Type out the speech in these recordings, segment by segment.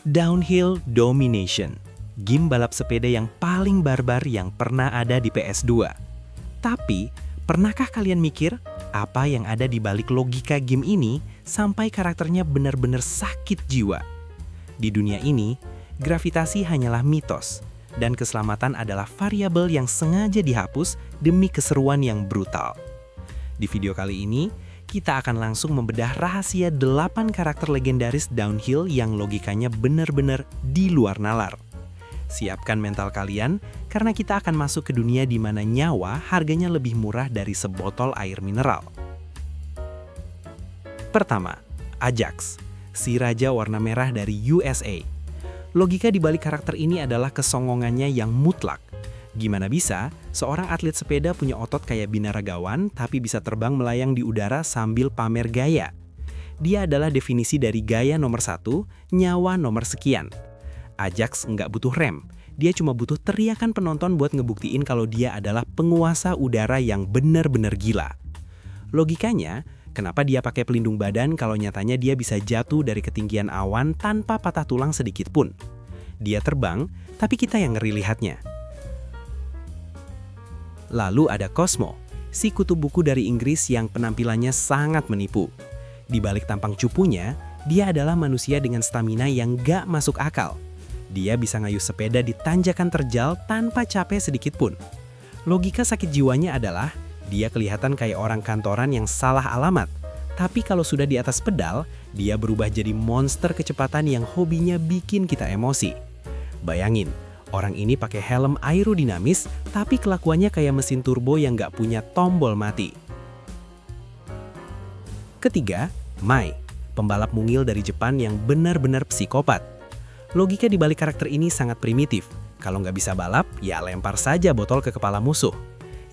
Downhill Domination, game balap sepeda yang paling barbar yang pernah ada di PS2. Tapi, pernahkah kalian mikir apa yang ada di balik logika game ini sampai karakternya benar-benar sakit jiwa? Di dunia ini, gravitasi hanyalah mitos, dan keselamatan adalah variabel yang sengaja dihapus demi keseruan yang brutal. Di video kali ini, kita akan langsung membedah rahasia 8 karakter legendaris downhill yang logikanya benar-benar di luar nalar. Siapkan mental kalian, karena kita akan masuk ke dunia di mana nyawa harganya lebih murah dari sebotol air mineral. Pertama, Ajax, si raja warna merah dari USA. Logika di balik karakter ini adalah kesongongannya yang mutlak. Gimana bisa seorang atlet sepeda punya otot kayak binaragawan tapi bisa terbang melayang di udara sambil pamer gaya? Dia adalah definisi dari gaya nomor 1, nyawa nomor sekian. Ajax nggak butuh rem, dia cuma butuh teriakan penonton buat ngebuktiin kalau dia adalah penguasa udara yang benar-benar gila. Logikanya, kenapa dia pakai pelindung badan kalau nyatanya dia bisa jatuh dari ketinggian awan tanpa patah tulang sedikit pun? Dia terbang, tapi kita yang ngeri lihatnya. Lalu ada Cosmo, si kutu buku dari Inggris yang penampilannya sangat menipu. Di balik tampang cupunya, dia adalah manusia dengan stamina yang gak masuk akal. Dia bisa ngayuh sepeda di tanjakan terjal tanpa capek sedikit pun. Logika sakit jiwanya adalah, dia kelihatan kayak orang kantoran yang salah alamat. Tapi kalau sudah di atas pedal, dia berubah jadi monster kecepatan yang hobinya bikin kita emosi. Bayangin, orang ini pakai helm aerodinamis, tapi kelakuannya kayak mesin turbo yang nggak punya tombol mati. Ketiga, Mai, pembalap mungil dari Jepang yang benar-benar psikopat. Logika di balik karakter ini sangat primitif. Kalau nggak bisa balap, ya lempar saja botol ke kepala musuh.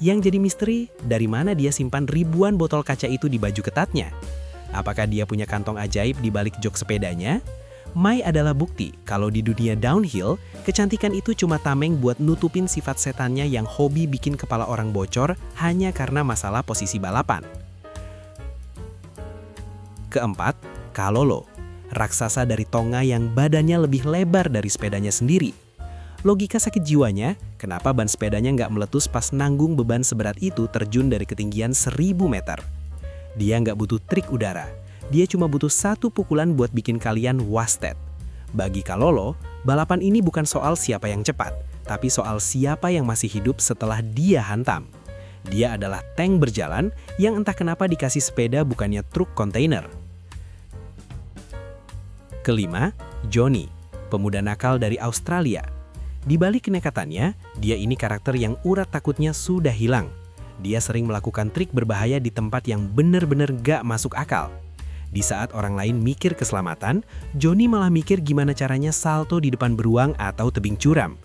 Yang jadi misteri, dari mana dia simpan ribuan botol kaca itu di baju ketatnya? Apakah dia punya kantong ajaib di balik jok sepedanya? Mai adalah bukti kalau di dunia downhill, kecantikan itu cuma tameng buat nutupin sifat setannya yang hobi bikin kepala orang bocor hanya karena masalah posisi balapan. Keempat, Kalolo, raksasa dari Tonga yang badannya lebih lebar dari sepedanya sendiri. Logika sakit jiwanya, kenapa ban sepedanya nggak meletus pas nanggung beban seberat itu terjun dari ketinggian 1000 meter? Dia nggak butuh trik udara. Dia cuma butuh satu pukulan buat bikin kalian wasted. Bagi Kalolo, balapan ini bukan soal siapa yang cepat, tapi soal siapa yang masih hidup setelah dia hantam. Dia adalah tank berjalan yang entah kenapa dikasih sepeda bukannya truk kontainer. Kelima, Johnny, pemuda nakal dari Australia. Di balik kenekatannya, dia ini karakter yang urat takutnya sudah hilang. Dia sering melakukan trik berbahaya di tempat yang benar-benar gak masuk akal. Di saat orang lain mikir keselamatan, Johnny malah mikir gimana caranya salto di depan beruang atau tebing curam.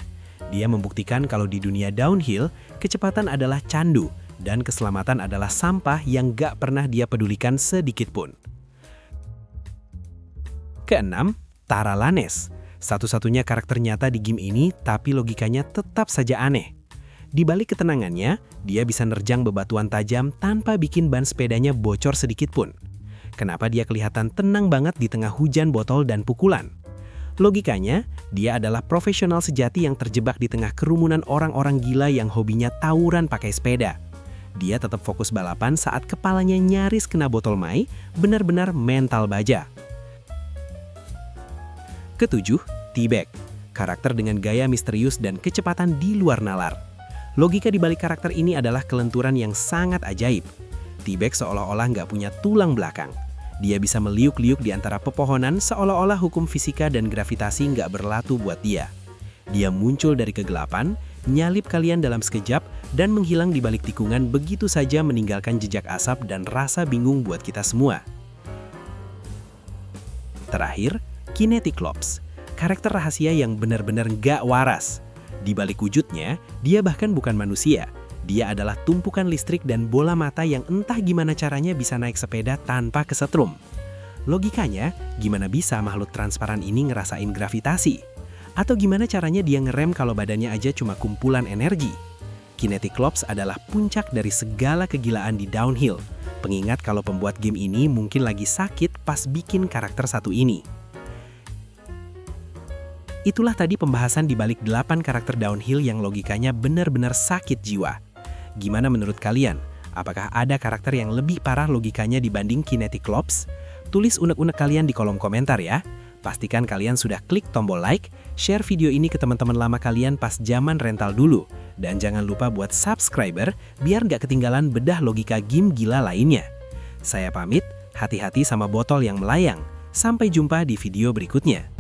Dia membuktikan kalau di dunia downhill, kecepatan adalah candu, dan keselamatan adalah sampah yang gak pernah dia pedulikan sedikit pun. Keenam, Tara Lanez, satu-satunya karakter nyata di game ini, tapi logikanya tetap saja aneh. Di balik ketenangannya, dia bisa nerjang bebatuan tajam tanpa bikin ban sepedanya bocor sedikit pun. Kenapa dia kelihatan tenang banget di tengah hujan botol dan pukulan? Logikanya, dia adalah profesional sejati yang terjebak di tengah kerumunan orang-orang gila yang hobinya tawuran pakai sepeda. Dia tetap fokus balapan saat kepalanya nyaris kena botol Mai, benar-benar mental baja. Ketujuh, T-Bag, karakter dengan gaya misterius dan kecepatan di luar nalar. Logika di balik karakter ini adalah kelenturan yang sangat ajaib. T-Bag seolah-olah nggak punya tulang belakang. Dia bisa meliuk-liuk di antara pepohonan seolah-olah hukum fisika dan gravitasi nggak berlaku buat dia. Dia muncul dari kegelapan, nyalip kalian dalam sekejap, dan menghilang di balik tikungan begitu saja meninggalkan jejak asap dan rasa bingung buat kita semua. Terakhir, Kineticlops, karakter rahasia yang benar-benar nggak waras. Di balik wujudnya, dia bahkan bukan manusia. Dia adalah tumpukan listrik dan bola mata yang entah gimana caranya bisa naik sepeda tanpa kesetrum. Logikanya, gimana bisa makhluk transparan ini ngerasain gravitasi? Atau gimana caranya dia ngerem kalau badannya aja cuma kumpulan energi? Kineticlops adalah puncak dari segala kegilaan di downhill. Pengingat kalau pembuat game ini mungkin lagi sakit pas bikin karakter satu ini. Itulah tadi pembahasan di balik 8 karakter downhill yang logikanya benar-benar sakit jiwa. Gimana menurut kalian? Apakah ada karakter yang lebih parah logikanya dibanding Kinetic Klops? Tulis unek-unek kalian di kolom komentar ya. Pastikan kalian sudah klik tombol like, share video ini ke teman-teman lama kalian pas zaman rental dulu. Dan jangan lupa buat subscriber biar nggak ketinggalan bedah logika game gila lainnya. Saya pamit, hati-hati sama botol yang melayang. Sampai jumpa di video berikutnya.